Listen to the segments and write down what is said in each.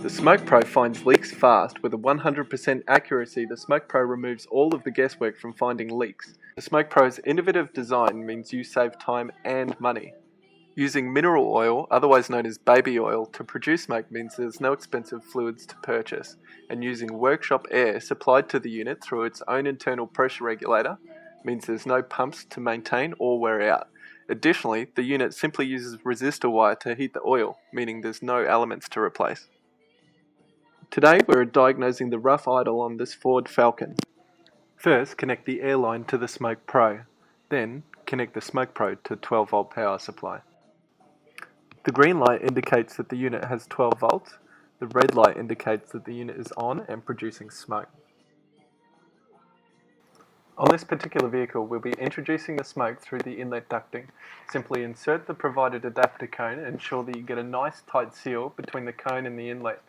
The Smoke Pro finds leaks fast. With a 100% accuracy, the Smoke Pro removes all of the guesswork from finding leaks. The Smoke Pro's innovative design means you save time and money. Using mineral oil, otherwise known as baby oil, to produce smoke means there's no expensive fluids to purchase, and using workshop air supplied to the unit through its own internal pressure regulator means there's no pumps to maintain or wear out. Additionally, the unit simply uses resistor wire to heat the oil, meaning there's no elements to replace. Today we're diagnosing the rough idle on this Ford Falcon. First, connect the air line to the Smoke Pro. Then, connect the Smoke Pro to 12-volt power supply. The green light indicates that the unit has 12 volts. The red light indicates that the unit is on and producing smoke. On this particular vehicle, we'll be introducing the smoke through the inlet ducting. Simply insert the provided adapter cone and ensure that you get a nice tight seal between the cone and the inlet.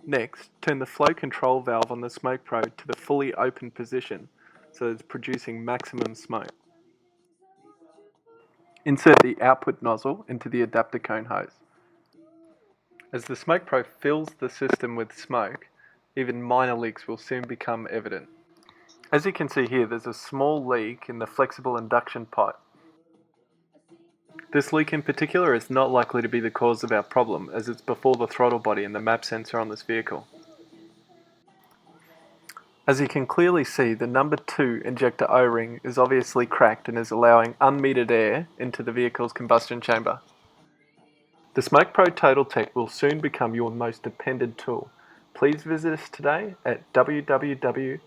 Next, turn the flow control valve on the Smoke Pro to the fully open position so that it's producing maximum smoke. Insert the output nozzle into the adapter cone hose. As the Smoke Pro fills the system with smoke, even minor leaks will soon become evident. As you can see here, there's a small leak in the flexible induction pipe. This leak in particular is not likely to be the cause of our problem, as it's before the throttle body and the map sensor on this vehicle. As you can clearly see, the number 2 injector O-ring is obviously cracked and is allowing unmetered air into the vehicle's combustion chamber. The Smoke Pro Total Tech will soon become your most depended tool. Please visit us today at www.olct.co.